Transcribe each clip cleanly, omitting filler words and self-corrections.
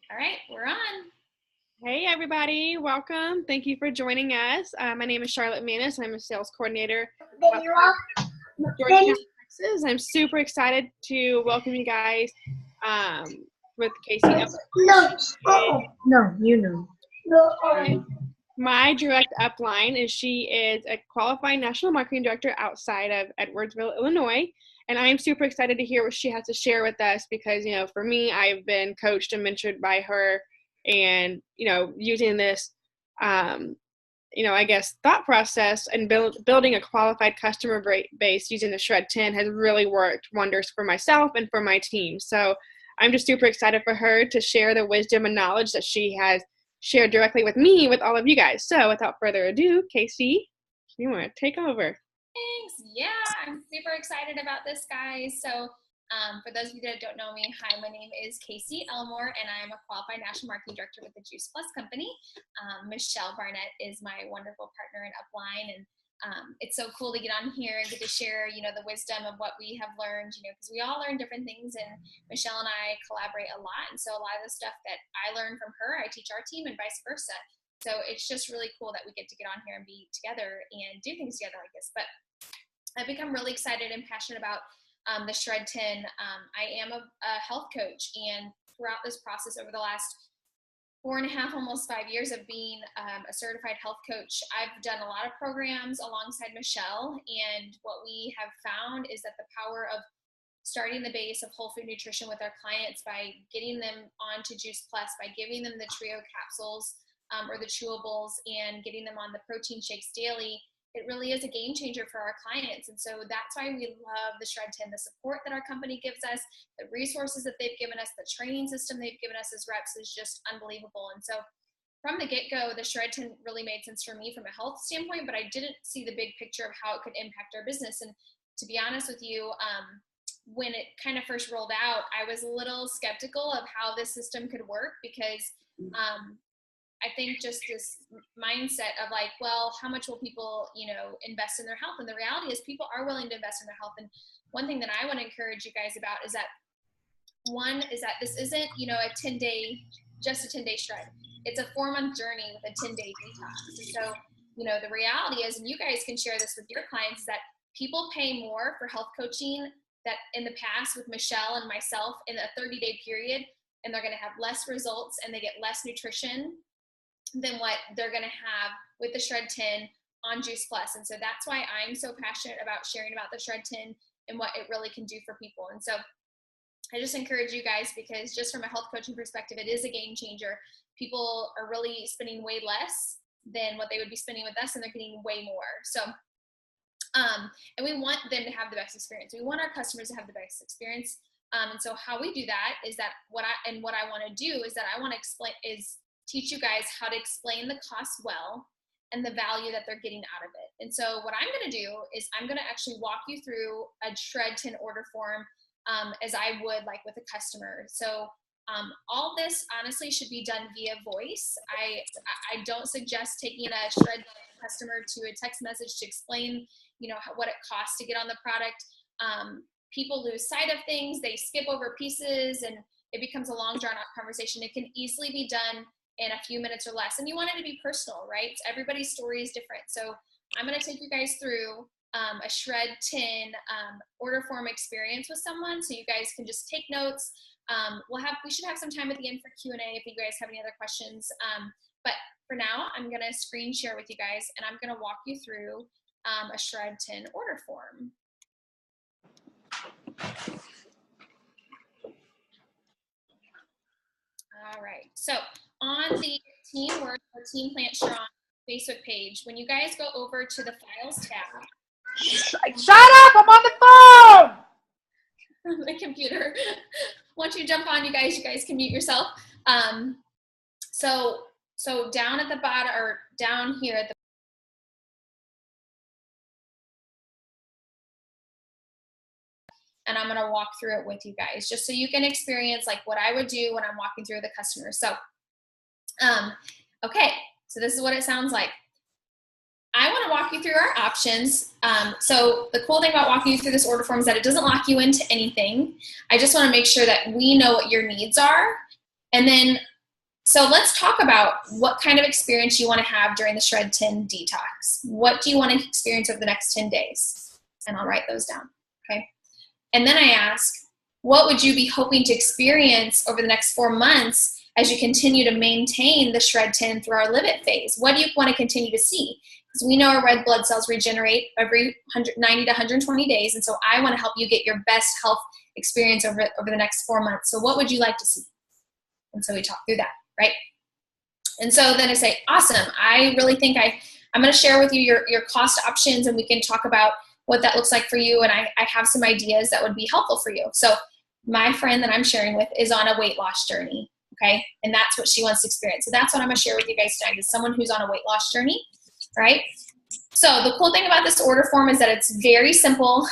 All right, we're on. Hey everybody, welcome. Thank you for joining us. My name is Charlotte Manis. I'm a sales coordinator at Georgetown, Texas. I'm super excited to welcome you guys with Casey. My direct upline is she is a qualified national marketing director outside of Edwardsville, Illinois. And I am super excited to hear what she has to share with us because, for me, I've been coached and mentored by her and, using this, I guess, thought process and building a qualified customer base using the Shred10 has really worked wonders for myself and for my team. So I'm just super excited for her to share the wisdom and knowledge that she has shared directly with me, with all of you guys. So without further ado, Casey, you want to take over? Thanks. Yeah, I'm super excited about this, guys. So for those of you that don't know me, hi, my name is Casey Elmore, and I'm a qualified national marketing director with the Juice Plus company. Michelle Barnett is my wonderful partner and upline, and it's so cool to get on here and get to share, the wisdom of what we have learned, because we all learn different things, and Michelle and I collaborate a lot. And so a lot of the stuff that I learn from her, I teach our team and vice versa. So it's just really cool that we get to get on here and be together and do things together like this. But I've become really excited and passionate about the Shred10. I am a health coach, and throughout this process over the last 4.5, almost 5 years of being a certified health coach, I've done a lot of programs alongside Michelle, and what we have found is that the power of starting the base of whole food nutrition with our clients by getting them onto Juice Plus, by giving them the trio capsules or the chewables and getting them on the protein shakes daily, it really is a game changer for our clients. And so that's why we love the Shred10, the support that our company gives us, the resources that they've given us, the training system they've given us as reps is just unbelievable. And so from the get-go, the Shred10 really made sense for me from a health standpoint, but I didn't see the big picture of how it could impact our business. And to be honest with you, when it kind of first rolled out, I was a little skeptical of how this system could work because I think just this mindset of like, well, how much will people, invest in their health? And the reality is people are willing to invest in their health. And one thing that I want to encourage you guys about is that this isn't, a 10-day shred. It's a 4-month journey with a 10-day detox. And so, the reality is, and you guys can share this with your clients, is that people pay more for health coaching that in the past with Michelle and myself in a 30-day period, and they're going to have less results and they get less nutrition than what they're going to have with the Shred10 on Juice Plus. And so that's why I'm so passionate about sharing about the Shred10 and what it really can do for people. And so I just encourage you guys, because just from a health coaching perspective, it is a game changer. People are really spending way less than what they would be spending with us, and they're getting way more. So, and we want them to have the best experience. We want our customers to have the best experience. And so how we do that is that what I want to do is that I want to teach you guys how to explain the cost well and the value that they're getting out of it. And so what I'm going to do is I'm going to actually walk you through a Shred10 order form as I would like with a customer. So all this honestly should be done via voice. I don't suggest taking a Shred customer to a text message to explain, what it costs to get on the product. People lose sight of things. They skip over pieces and it becomes a long drawn out conversation. It can easily be done in a few minutes or less. And you want it to be personal, right? Everybody's story is different. So I'm going to take you guys through a Shred10 order form experience with someone, so you guys can just take notes. We should have some time at the end for Q&A if you guys have any other questions. But for now, I'm going to screen share with you guys, and I'm going to walk you through a Shred10 order form. All right. So on the Teamwork or Team Plant Strong Facebook page, when you guys go over to the Files tab. Shut up! I'm on the phone! The computer. Once you jump on, you guys can mute yourself. So down at the bottom, or down here at the and I'm going to walk through it with you guys just so you can experience like what I would do when I'm walking through the customer. So, okay, so this is what it sounds like. I want to walk you through our options. So the cool thing about walking you through this order form is that it doesn't lock you into anything. I just want to make sure that we know what your needs are. And then So let's talk about what kind of experience you want to have during the Shred10 detox. What do you want to experience over the next 10 days? And I'll write those down, okay? And then I ask, what would you be hoping to experience over the next 4 months as you continue to maintain the Shred10 through our Live It phase? What do you want to continue to see? Because we know our red blood cells regenerate every 90 to 120 days, and so I want to help you get your best health experience over the next 4 months. So what would you like to see? And so we talk through that, right? And so then I say, awesome, I really think I'm going to share with you your cost options, and we can talk about what that looks like for you, and I have some ideas that would be helpful for you. So my friend that I'm sharing with is on a weight loss journey, okay? And that's what she wants to experience. So that's what I'm going to share with you guys tonight, is someone who's on a weight loss journey, right? So the cool thing about this order form is that it's very simple.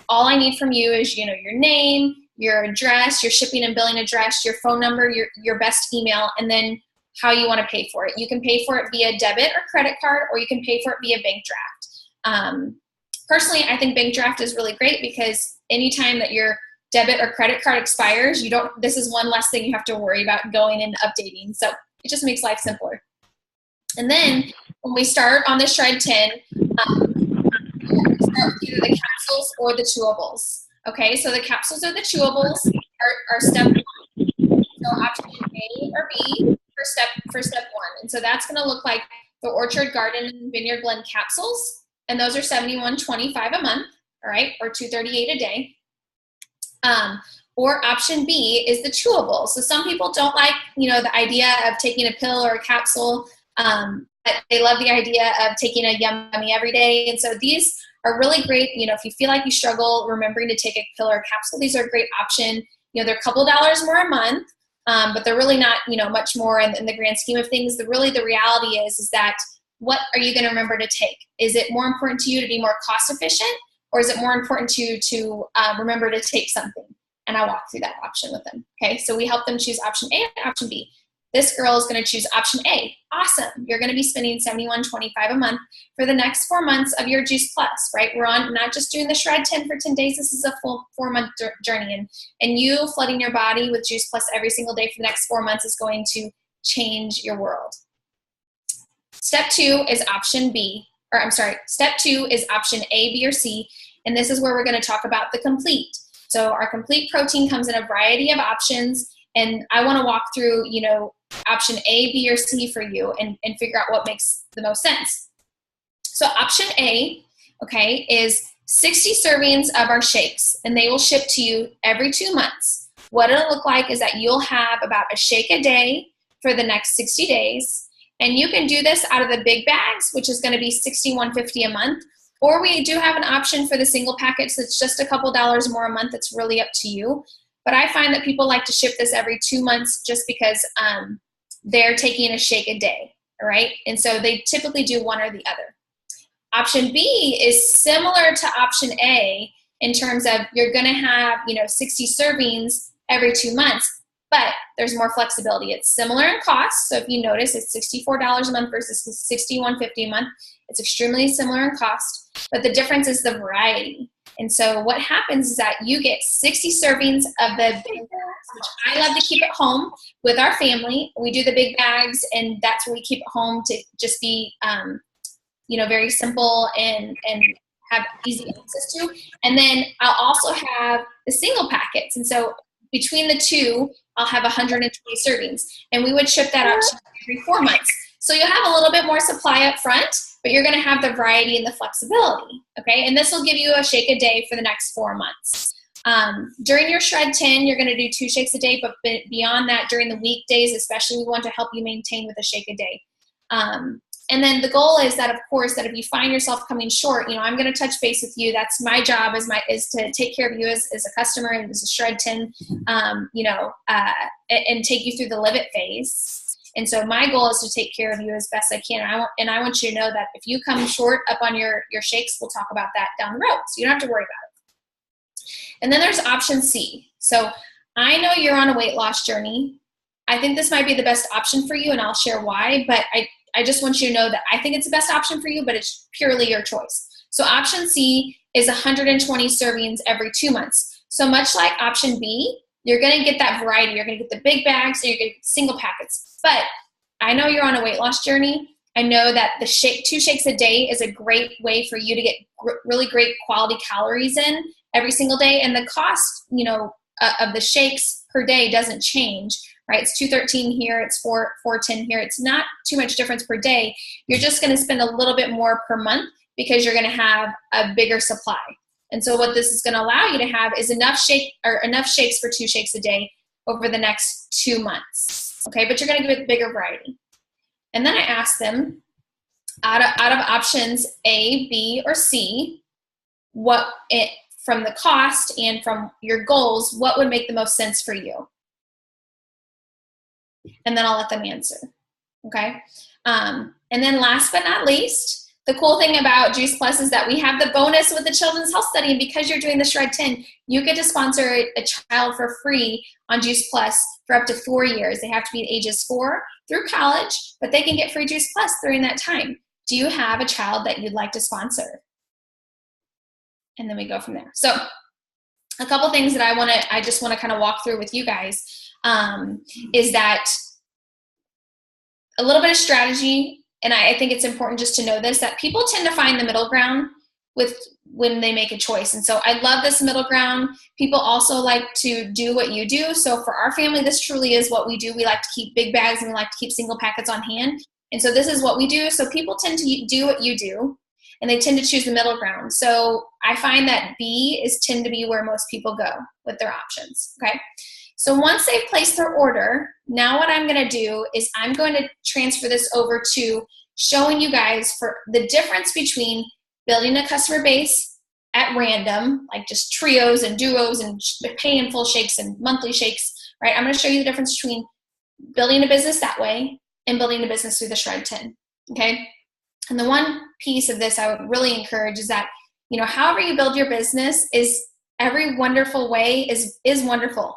All I need from you is, your name, your address, your shipping and billing address, your phone number, your best email, and then how you want to pay for it. You can pay for it via debit or credit card, or you can pay for it via bank draft. Personally, I think bank draft is really great because anytime that your debit or credit card expires, this is one less thing you have to worry about going and updating. So it just makes life simpler. And then when we start on the Shred10, we start with either the capsules or the chewables. Okay, so the capsules or the chewables are step 1. So option A or B for step 1. And so that's going to look like the Orchard, Garden, and Vineyard Blend capsules. And those are $71.25 a month, all right, or $238 a day. Or option B is the chewable. So some people don't like, the idea of taking a pill or a capsule. But they love the idea of taking a yummy every day. And so these are really great. If you feel like you struggle remembering to take a pill or a capsule, these are a great option. They're a couple dollars more a month, but they're really not, much more in the grand scheme of things. The reality is that what are you going to remember to take? Is it more important to you to be more cost efficient, or is it more important to you to remember to take something? And I walk through that option with them. Okay, so we help them choose option A and option B. This girl is going to choose option A. Awesome. You're going to be spending $71.25 a month for the next 4 months of your Juice Plus, right? We're on not just doing the Shred10 for 10 days. This is a full 4-month journey. And you flooding your body with Juice Plus every single day for the next 4 months is going to change your world. Step 2 is option B. Step 2 is option A, B, or C. And this is where we're going to talk about the complete. So our complete protein comes in a variety of options. And I want to walk through, option A, B, or C for you and figure out what makes the most sense. So option A, okay, is 60 servings of our shakes, and they will ship to you every 2 months. What it'll look like is that you'll have about a shake a day for the next 60 days. And you can do this out of the big bags, which is going to be $61.50 a month. Or we do have an option for the single packets that's just a couple dollars more a month. It's really up to you. But I find that people like to ship this every 2 months just because they're taking a shake a day, all right? And so they typically do one or the other. Option B is similar to option A in terms of you're going to have, 60 servings every 2 months, but there's more flexibility. It's similar in cost. So if you notice, it's $64 a month versus $61.50 a month. It's extremely similar in cost, but the difference is the variety. And so what happens is that you get 60 servings of the big bags, which I love to keep at home with our family. We do the big bags, and that's where we keep it home to just be, very simple and have easy access to. And then I'll also have the single packets. And so between the two, I'll have 120 servings. And we would ship that out to you every 4 months. So you'll have a little bit more supply up front, but you're going to have the variety and the flexibility, okay? And this will give you a shake a day for the next 4 months. During your Shred10, you're going to do 2 shakes a day, but beyond that, during the weekdays, especially, we want to help you maintain with a shake a day. And then the goal is that, of course, that if you find yourself coming short, I'm going to touch base with you. That's my job is to take care of you as a customer and as a Shred10, and take you through the Live It phase. And so my goal is to take care of you as best I can. I want you to know that if you come short up on your shakes, we'll talk about that down the road. So you don't have to worry about it. And then there's option C. So I know you're on a weight loss journey. I think this might be the best option for you, and I'll share why. But I just want you to know that I think it's the best option for you, but it's purely your choice. So option C is 120 servings every 2 months. So much like option B, you're going to get that variety. You're going to get the big bags, or you're going to get single packets. But I know you're on a weight loss journey. I know that the 2 shakes a day is a great way for you to get really great quality calories in every single day. And the cost, of the shakes per day doesn't change, right? It's $2.13 here. It's $4.10 here. It's not too much difference per day. You're just going to spend a little bit more per month because you're going to have a bigger supply. And so what this is going to allow you to have is enough shakes for 2 shakes a day over the next 2 months. Okay, but you're going to get a bigger variety. And then I asked them, out of options A, B, or C, from the cost and from your goals, what would make the most sense for you? And then I'll let them answer. Okay. And then last but not least, the cool thing about Juice Plus is that we have the bonus with the Children's Health Study. And because you're doing the Shred10, you get to sponsor a child for free on Juice Plus for up to 4 years. They have to be ages 4 through college, but they can get free Juice Plus during that time. Do you have a child that you'd like to sponsor? And then we go from there. So a couple things that I just want to kind of walk through with you guys is that a little bit of strategy. And I think it's important just to know this, that people tend to find the middle ground when they make a choice. And so I love this middle ground. People also like to do what you do. So for our family, this truly is what we do. We like to keep big bags and we like to keep single packets on hand. And so this is what we do. So people tend to do what you do, and they tend to choose the middle ground. So I find that B tend to be where most people go with their options, okay? So once they've placed their order, now what I'm gonna do is I'm going to transfer this over to showing you guys for the difference between building a customer base at random, like just trios and duos and pay in full shakes and monthly shakes, right? I'm gonna show you the difference between building a business that way and building a business through the Shred10, okay? And the one piece of this I would really encourage is that, however you build your business is every wonderful way is wonderful.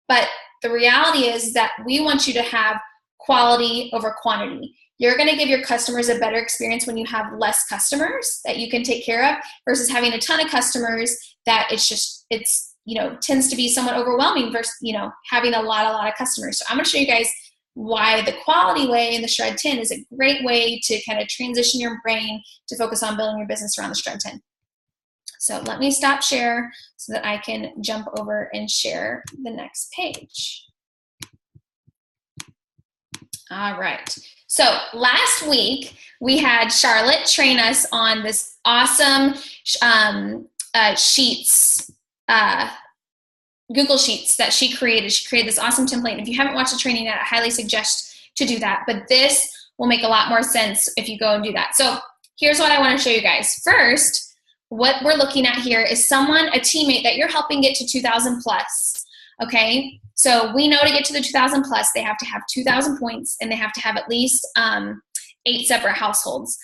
But the reality is that we want you to have quality over quantity. You're going to give your customers a better experience when you have less customers that you can take care of versus having a ton of customers that tends to be somewhat overwhelming versus, having a lot of customers. So I'm going to show you guys why the quality way in the Shred10 is a great way to kind of transition your brain to focus on building your business around the Shred10. So let me stop share so that I can jump over and share the next page. All right. So last week we had Charlotte train us on this awesome Sheets, Google Sheets that she created. She created this awesome template. And if you haven't watched the training yet, I highly suggest to do that. But this will make a lot more sense if you go and do that. So here's what I want to show you guys. First, what we're looking at here is a teammate that you're helping get to 2,000 plus, okay? So we know to get to the 2,000 plus, they have to have 2,000 points and they have to have at least 8 separate households.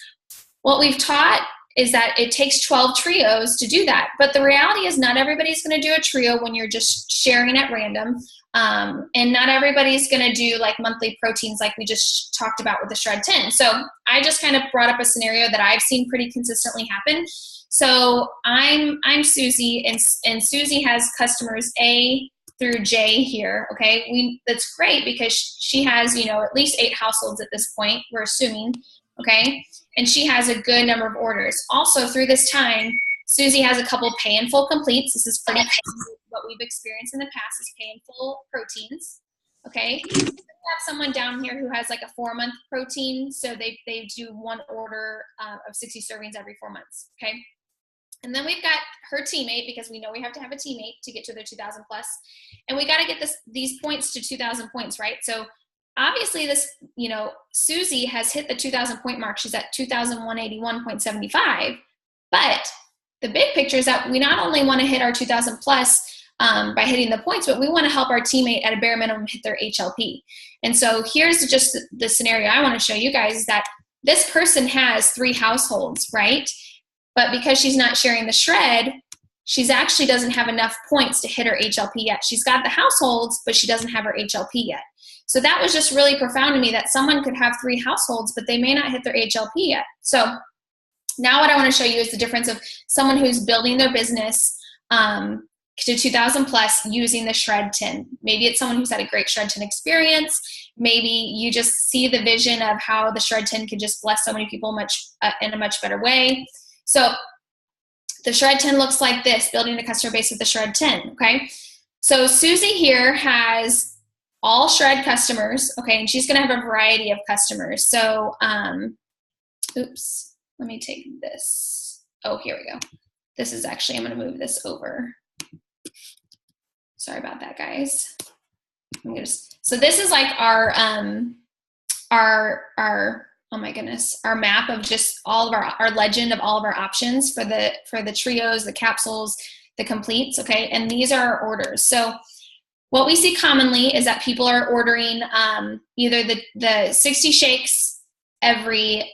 What we've taught is that it takes 12 trios to do that. But the reality is not everybody's going to do a trio when you're just sharing at random. And not everybody's going to do like monthly proteins like we just talked about with the Shred10. So I just kind of brought up a scenario that I've seen pretty consistently happen. So I'm Susie, and Susie has customers A through J here, okay? That's great because she has, at least 8 households at this point, we're assuming, okay? And she has a good number of orders. Also, through this time, Susie has a couple pay in full completes. This is pretty common. What we've experienced in the past is pay in full proteins, okay? We have someone down here who has like a 4-month protein, so they do 1 order of 60 servings every 4 months, okay? And then we've got her teammate, because we know we have to have a teammate to get to their 2,000 plus, and we got to get these points to 2,000 points, right? So obviously this, Susie has hit the 2,000 point mark. She's at 2,181.75, but the big picture is that we not only want to hit our 2,000 plus by hitting the points, but we want to help our teammate at a bare minimum hit their HLP. And so here's just the scenario I want to show you guys, is that this person has 3 households, right? But because she's not sharing the shred, she's actually doesn't have enough points to hit her HLP yet. She's got the households, but she doesn't have her HLP yet. So that was just really profound to me, that someone could have 3 households, but they may not hit their HLP yet. So now what I want to show you is the difference of someone who's building their business to 2,000 plus using the Shred10. Maybe it's someone who's had a great Shred10 experience. Maybe you just see the vision of how the Shred10 can just bless so many people in a much better way. So the Shred10 looks like this, building a customer base with the Shred10, okay? So Susie here has all Shred customers, okay, and she's gonna have a variety of customers. So, oops, let me take this. Oh, here we go. This is actually, I'm gonna move this over. Sorry about that, guys. So this is like our oh my goodness, our map of just all of our legend of all of our options for the trios, the capsules, the completes, okay? And these are our orders. So what we see commonly is that people are ordering either the 60 shakes every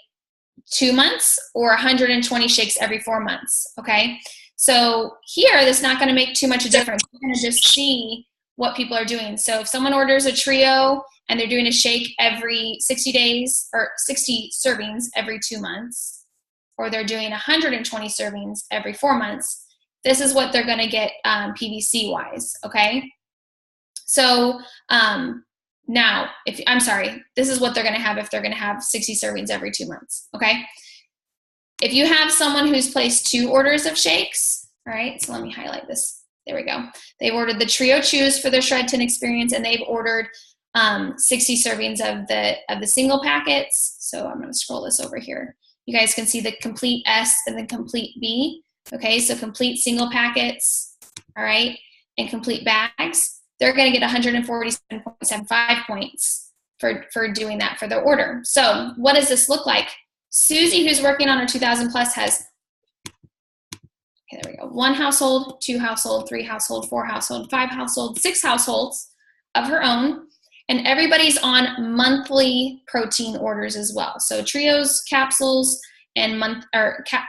2 months or 120 shakes every 4 months, okay? So here, that's not gonna make too much of a difference. We're gonna just see what people are doing. So if someone orders a trio and they're doing a shake every 60 days or 60 servings every 2 months, or they're doing 120 servings every 4 months, this is what they're gonna get PVC wise, okay? So now, this is what they're gonna have if they're gonna have 60 servings every 2 months, okay? If you have someone who's placed 2 orders of shakes, all right, so let me highlight this. There we go. They've ordered the Trio Chews for their Shred10 experience, and they've ordered 60 servings of the single packets. So I'm going to scroll this over here. You guys can see the complete S and the complete B. Okay, so complete single packets, all right, and complete bags. They're going to get 147.75 points for doing that for their order. So what does this look like? Susie, who's working on her 2,000 plus, has, okay, there we go, 1 household, 2 household, 3 household, 4 household, 5 household, 6 households of her own, and everybody's on monthly protein orders as well. So trios, capsules, and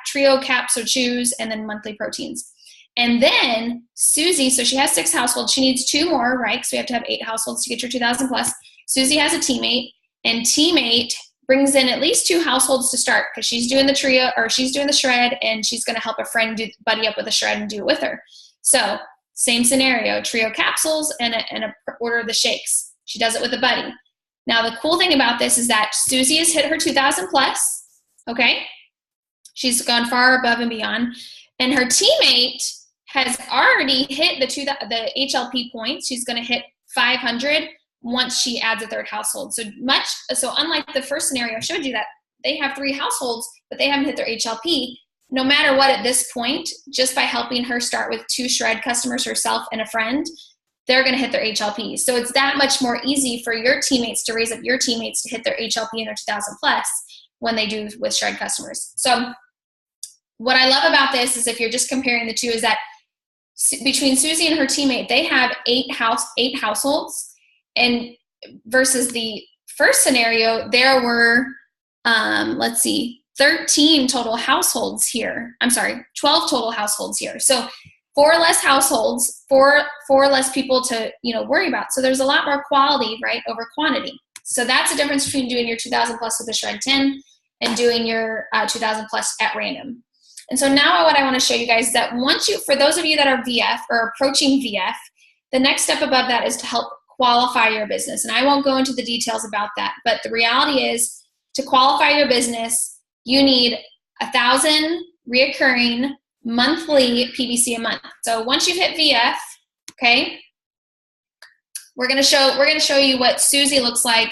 trio caps or chews, and then monthly proteins. And then Susie, so she has 6 households. She needs 2 more, right? So we have to have 8 households to get your 2,000 plus. Susie has a teammate, and teammate brings in at least 2 households to start because she's doing the trio, or she's doing the shred, and she's going to help a friend buddy up with a shred and do it with her. So same scenario, trio capsules and a order of the shakes. She does it with a buddy. Now the cool thing about this is that Susie has hit her 2,000 plus, okay? She's gone far above and beyond. And her teammate has already hit the HLP points. She's going to hit 500 once she adds a 3rd household. So unlike the first scenario I showed you, that they have 3 households, but they haven't hit their HLP, no matter what at this point, just by helping her start with 2 shred customers, herself and a friend, they're going to hit their HLP. So it's that much more easy for your teammates to raise up your teammates to hit their HLP and their 2,000 plus when they do with shred customers. So what I love about this is, if you're just comparing the two, is that between Susie and her teammate, they have 8 households, and versus the first scenario, there were, 13 total households here. I'm sorry, 12 total households here. So 4 less households, 4 less people to worry about. So there's a lot more quality, right, over quantity. So that's the difference between doing your 2,000 plus with the Shred10 and doing your 2,000 plus at random. And so now what I want to show you guys is that for those of you that are VF or approaching VF, the next step above that is to help qualify your business. And I won't go into the details about that, but the reality is, to qualify your business, you need 1,000 reoccurring monthly PVC a month. So once you've hit VF, okay, we're gonna show you what Susie looks like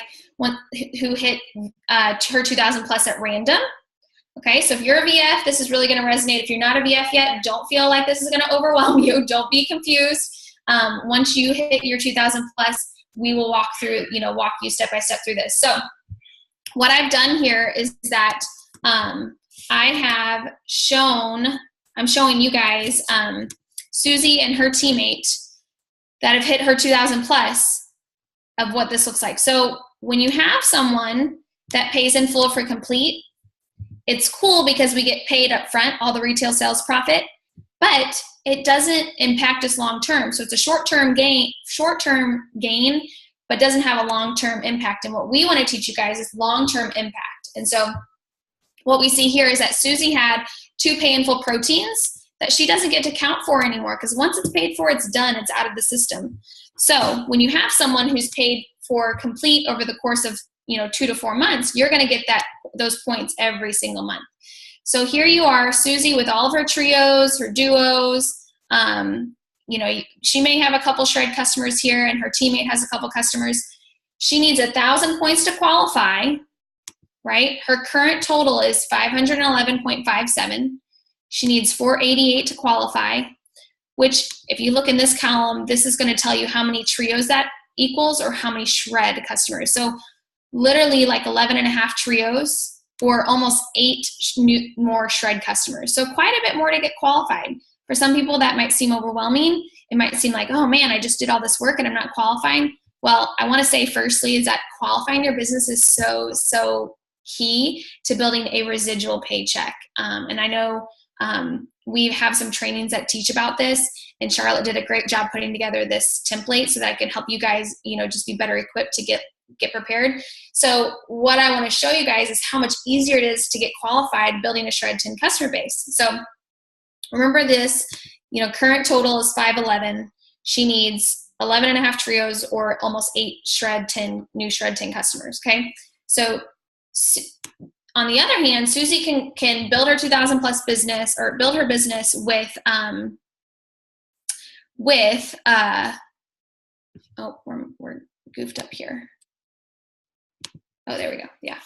who hit her 2,000 plus at random. Okay, so if you're a VF, this is really gonna resonate. If you're not a VF yet, don't feel like this is gonna overwhelm you. Don't be confused. Once you hit your 2,000 plus, we will walk you step by step through this. So what I've done here is that I'm showing you guys Susie and her teammate that have hit her 2,000 plus of what this looks like. So when you have someone that pays in full for complete, it's cool because we get paid up front, all the retail sales profit, but it doesn't impact us long term. So it's a short-term gain, but doesn't have a long-term impact. And what we want to teach you guys is long-term impact. And so what we see here is that Susie had 2 pay in full proteins that she doesn't get to count for anymore, because once it's paid for, it's done, it's out of the system. So when you have someone who's paid for complete over the course of 2 to 4 months, you're going to get those points every single month. So here you are, Susie, with all of her trios, her duos. She may have a couple Shred customers here, and her teammate has a couple customers. She needs 1,000 points to qualify, right? Her current total is 511.57. She needs 488 to qualify, which if you look in this column, this is going to tell you how many trios that equals or how many Shred customers. So literally like 11 and a half trios or almost 8 more Shred customers. So quite a bit more to get qualified. For some people that might seem overwhelming. It might seem like, oh man, I just did all this work and I'm not qualifying. Well, I want to say firstly is that qualifying your business is so key to building a residual paycheck. And I know we have some trainings that teach about this, and Charlotte did a great job putting together this template so that I could help you guys, just be better equipped to get prepared. So what I want to show you guys is how much easier it is to get qualified building a Shred10 customer base. So remember this, current total is 511. She needs 11 and a half trios or almost 8 new Shred10 customers. Okay. So on the other hand, Susie can build her 2,000 plus business or build her business with we're goofed up here. Oh, there we go. Yeah.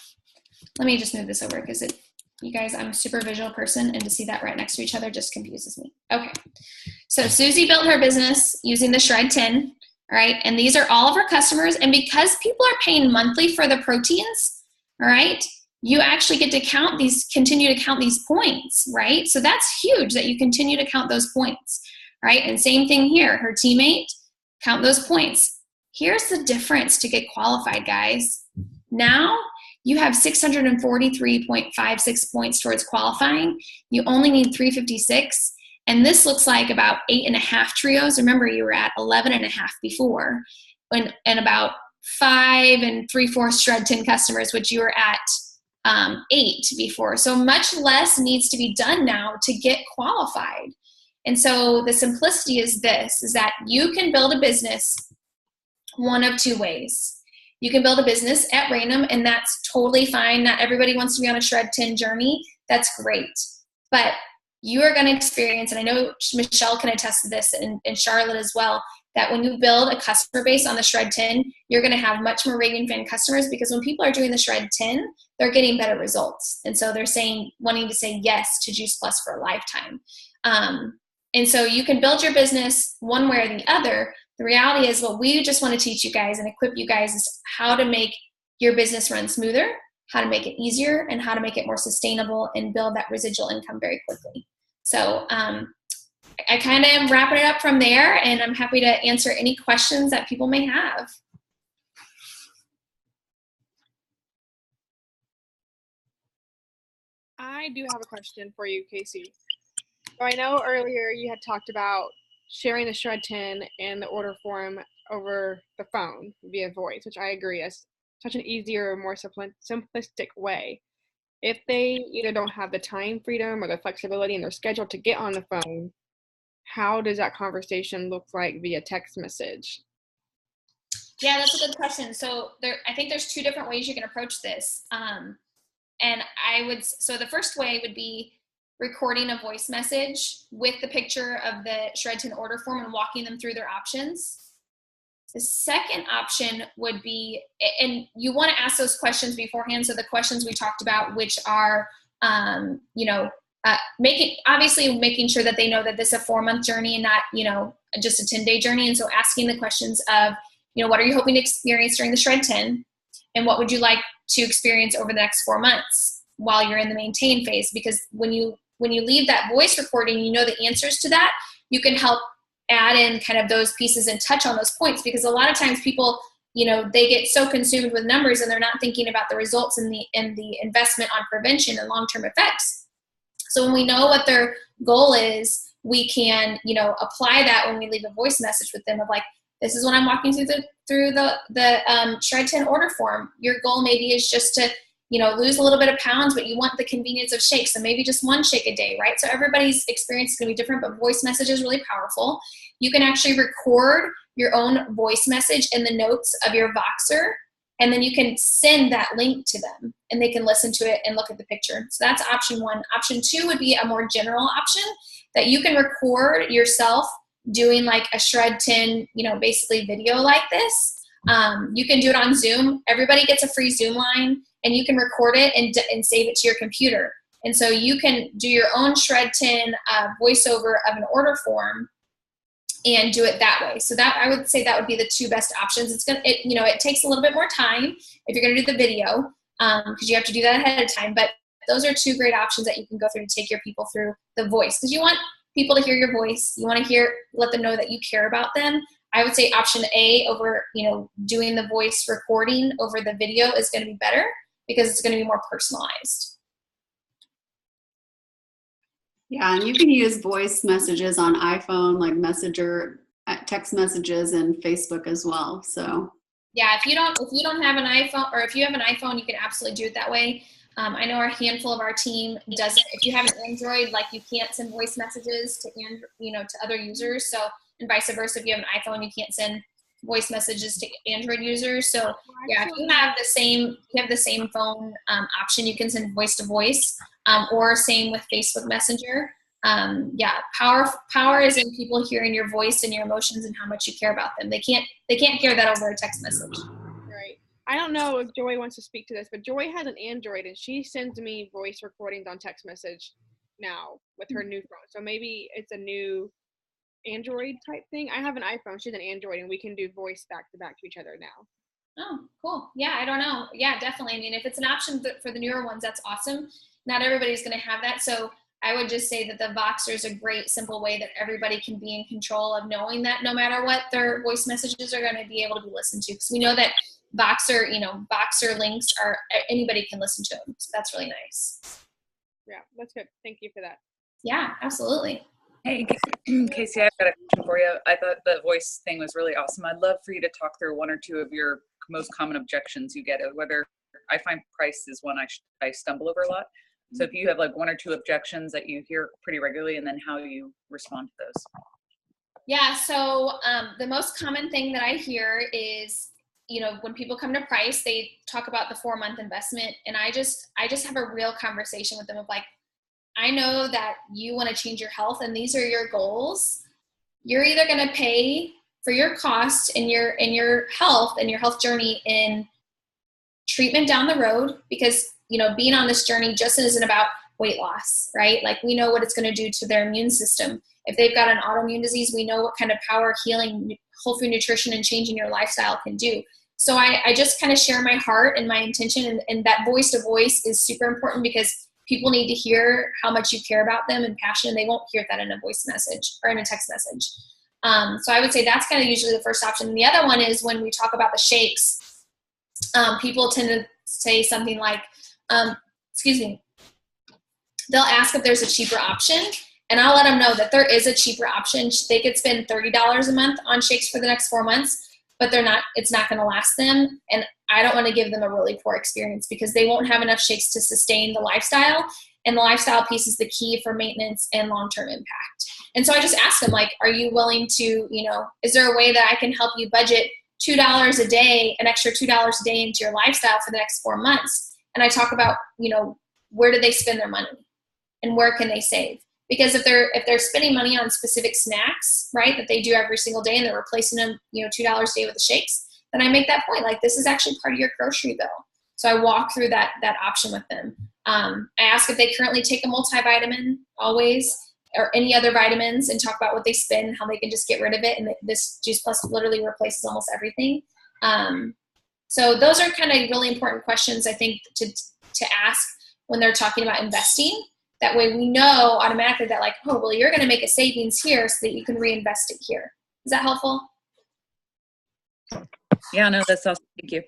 Let me just move this over because you guys, I'm a super visual person, and to see that right next to each other just confuses me. Okay. So Susie built her business using the Shred10, all right? And these are all of her customers. And because people are paying monthly for the proteins, all right, you actually get to continue to count these points, right? So that's huge that you continue to count those points, right? And same thing here, her teammate, count those points. Here's the difference to get qualified, guys. Now you have 643.56 points towards qualifying. You only need 356. And this looks like about 8.5 trios. Remember, you were at 11.5 before, and about 5 3/4 Shred10 customers, which you were at 8 before. So much less needs to be done now to get qualified. And so the simplicity is this, is that you can build a business one of two ways. You can build a business at random, and that's totally fine. Not everybody wants to be on a Shred10 journey. That's great. But you are going to experience, and I know Michelle can attest to this, and Charlotte as well, that when you build a customer base on the Shred10, you're going to have much more raving fan customers, because when people are doing the Shred10, they're getting better results. And so they're wanting to say yes to Juice Plus for a lifetime. And so you can build your business one way or the other. The reality is what we just want to teach you guys and equip you guys is how to make your business run smoother, how to make it easier, and how to make it more sustainable and build that residual income very quickly. So I kind of am wrapping it up from there, and I'm happy to answer any questions that people may have. I do have a question for you, Casey. So I know earlier you had talked about sharing the Shred10 and the order form over the phone via voice, which I agree is such an easier, more simplistic way. If they either don't have the time freedom or the flexibility in their schedule to get on the phone, how does that conversation look like via text message? Yeah, that's a good question. So I think there's 2 different ways you can approach this. So the first way would be recording a voice message with the picture of the Shred10 order form and walking them through their options. The second option would be, and you want to ask those questions beforehand. So the questions we talked about, which are, making sure that they know that this is a 4-month journey and not, just a 10-day journey. And so asking the questions of, what are you hoping to experience during the Shred10? And what would you like to experience over the next 4 months while you're in the maintain phase? Because when you leave that voice recording, the answers to that, you can help add in kind of those pieces and touch on those points, because a lot of times people, they get so consumed with numbers and they're not thinking about the results and the investment on prevention and long-term effects. So when we know what their goal is, we can, apply that when we leave a voice message with them of like, this is what I'm walking through the Shred10 order form. Your goal maybe is just to lose a little bit of pounds, but you want the convenience of shakes. So maybe just one shake a day, right? So everybody's experience is going to be different, but voice message is really powerful. You can actually record your own voice message in the notes of your Voxer, and then you can send that link to them and they can listen to it and look at the picture. So that's option one. Option two would be a more general option that you can record yourself doing like a Shred10, basically video like this. You can do it on Zoom. Everybody gets a free Zoom line, and you can record it and save it to your computer. And so you can do your own Shred10 voiceover of an order form and do it that way. So that, I would say, that would be the two best options. It takes a little bit more time if you're going to do the video, because you have to do that ahead of time. But those are two great options that you can go through to take your people through the voice, because you want people to hear your voice. You want to let them know that you care about them. I would say option A over, doing the voice recording over the video is going to be better, because it's going to be more personalized. Yeah, and you can use voice messages on iPhone, like Messenger, text messages, and Facebook as well. So yeah, if you don't have an iPhone, or if you have an iPhone, you can absolutely do it that way. I know a handful of our team does it. If you have an Android, like, you can't send voice messages to other users. So, and vice versa, if you have an iPhone, you can't send voice messages to Android users. So yeah, if you have the same phone option, you can send voice to voice, or same with Facebook Messenger. Power is in people hearing your voice and your emotions and how much you care about them. They can't hear that over a text message. Right. I don't know if Joy wants to speak to this, but Joy has an Android, and she sends me voice recordings on text message now with her new phone. So maybe it's a new Android type thing. I have an iPhone, she's an Android, and we can do voice back to each other now. Oh, cool. Yeah, I don't know. Yeah, definitely. I mean, if it's an option for the newer ones, that's awesome. Not everybody's going to have that. So I would just say that the Voxer is a great, simple way that everybody can be in control of knowing that no matter what, their voice messages are going to be able to be listened to. Because we know that Voxer links anybody can listen to them. So that's really nice. Yeah, that's good. Thank you for that. Yeah, absolutely. Hey, Casey, I've got a question for you. I thought the voice thing was really awesome. I'd love for you to talk through one or two of your most common objections you get. Whether I find price is one I stumble over a lot. So if you have like one or two objections that you hear pretty regularly, and then how you respond to those. Yeah, so the most common thing that I hear is, when people come to price, they talk about the 4-month investment, and I just have a real conversation with them of like, I know that you want to change your health and these are your goals. You're either going to pay for your cost and your health and your health journey in treatment down the road, because, being on this journey just isn't about weight loss, right? Like, we know what it's going to do to their immune system. If they've got an autoimmune disease, we know what kind of power healing, whole food nutrition, and changing your lifestyle can do. So I just kind of share my heart and my intention, and that voice to voice is super important, because people need to hear how much you care about them and passion, and they won't hear that in a voice message or in a text message. So I would say that's kind of usually the first option. And the other one is when we talk about the shakes, people tend to say something like, they'll ask if there's a cheaper option, and I'll let them know that there is a cheaper option. They could spend $30 a month on shakes for the next 4 months, but it's not going to last them. And I don't want to give them a really poor experience, because they won't have enough shakes to sustain the lifestyle. And the lifestyle piece is the key for maintenance and long-term impact. And so I just ask them, like, are you willing to, is there a way that I can help you budget $2 a day, an extra $2 a day into your lifestyle for the next 4 months? And I talk about, where do they spend their money and where can they save? Because if they're spending money on specific snacks, right, that they do every single day, and they're replacing them, $2 a day with the shakes, then I make that point, like, this is actually part of your grocery bill. So I walk through that option with them. I ask if they currently take a multivitamin always, or any other vitamins, and talk about what they spend, how they can just get rid of it. And this Juice Plus literally replaces almost everything. So those are kind of really important questions, I think, to ask when they're talking about investing. That way we know automatically that, like, oh, well, you're going to make a savings here so that you can reinvest it here. Is that helpful? Yeah, no, that's awesome. Thank you.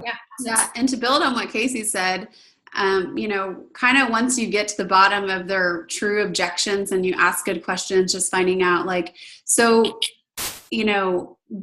Yeah. And to build on what Casey said, kind of once you get to the bottom of their true objections and you ask good questions, just finding out, like, so,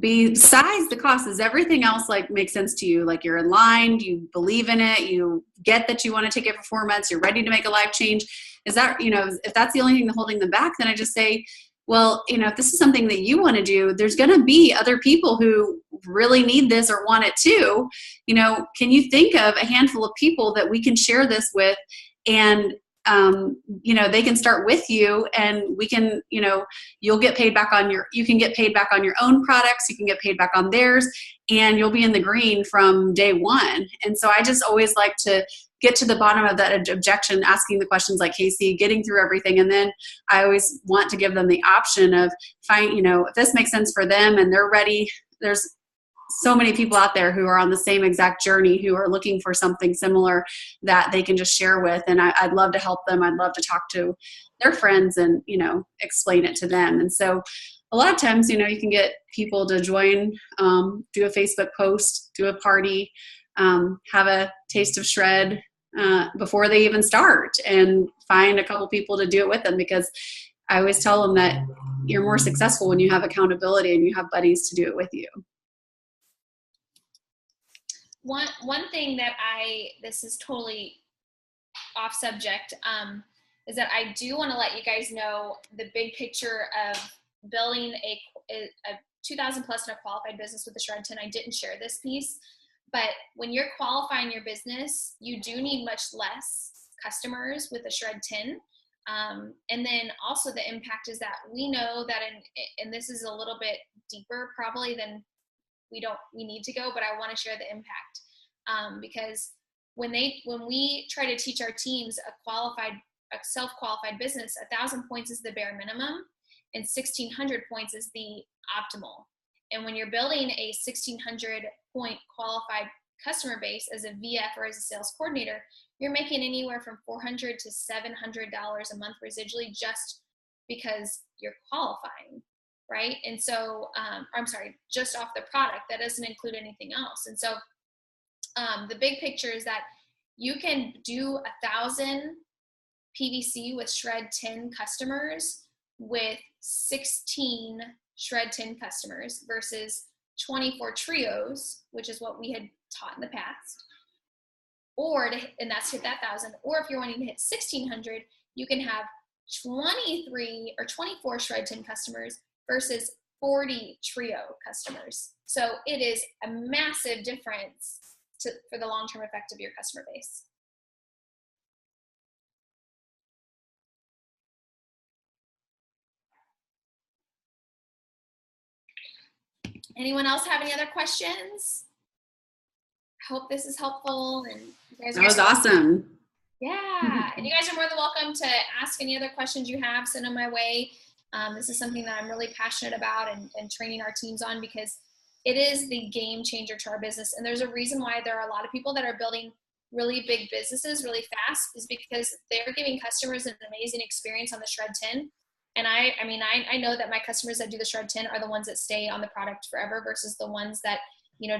besides the cost, is everything else like makes sense to you? Like you're in line, you believe in it, you get that you want to take it for 4 months, you're ready to make a life change. Is that, if that's the only thing holding them back, then I just say, well, if this is something that you want to do, there's going to be other people who really need this or want it too. Can you think of a handful of people that we can share this with, and they can start with you, and we can, you can get paid back on your own products, you can get paid back on theirs, and you'll be in the green from day one. And so I just always like to get to the bottom of that objection, asking the questions like Casey, getting through everything. And then I always want to give them the option of if this makes sense for them and they're ready. There's so many people out there who are on the same exact journey, who are looking for something similar that they can just share with. And I'd love to help them. I'd love to talk to their friends and, explain it to them. And so a lot of times, you can get people to join, do a Facebook post, do a party, have a taste of Shred before they even start, and find a couple people to do it with them, because I always tell them that you're more successful when you have accountability and you have buddies to do it with you. One thing that this is totally off subject, is that I do want to let you guys know the big picture of building a 2,000 plus in a qualified business with the Shred10. I didn't share this piece, but when you're qualifying your business, you do need much less customers with the Shred10. And then also the impact is that we know that, and this is a little bit deeper probably than we need to go, but I want to share the impact, because when we try to teach our teams a self-qualified business, 1,000 points is the bare minimum and 1,600 points is the optimal. And when you're building a 1,600 point qualified customer base as a VF or as a sales coordinator, you're making anywhere from $400 to $700 a month residually just because you're qualifying, right? And so, just off the product. That doesn't include anything else. And so the big picture is that you can do 1,000 PVC with Shred10 customers with 16 Shred10 customers versus 24 trios, which is what we had taught in the past. And that's hit that 1,000. Or if you're wanting to hit 1,600, you can have 23 or 24 Shred10 customers versus 40 trio customers. So it is a massive difference for the long-term effect of your customer base. Anyone else have any other questions? I hope this is helpful. And you guys that was awesome. Yeah. And you guys are more than welcome to ask any other questions you have, send them my way. This is something that I'm really passionate about and training our teams on, because it is the game changer to our business. And there's a reason why there are a lot of people that are building really big businesses really fast, is because they're giving customers an amazing experience on the Shred10. And I know that my customers that do the Shred10 are the ones that stay on the product forever versus the ones that,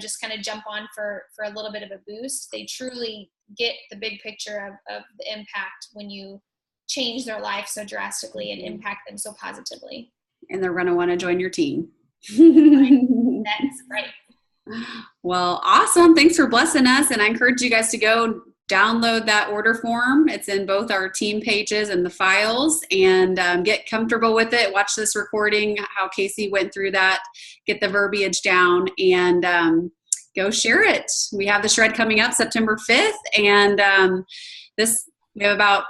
just kind of jump on for a little bit of a boost. They truly get the big picture of the impact when you change their life so drastically and impact them so positively. And they're going to want to join your team. That's right. Well, awesome. Thanks for blessing us. And I encourage you guys to go download that order form. It's in both our team pages and the files, and get comfortable with it. Watch this recording, how Casey went through that, get the verbiage down, and go share it. We have the Shred coming up September 5th. And we have about,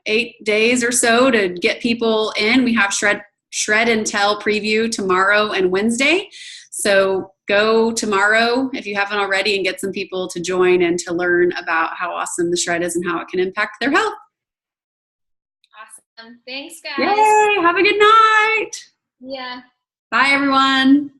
8 days or so to get people in. We have Shred and Tell preview tomorrow and Wednesday. So go tomorrow if you haven't already and get some people to join and to learn about how awesome the Shred is and how it can impact their health. Awesome. Thanks, guys. Yay. Have a good night. Yeah. Bye, everyone.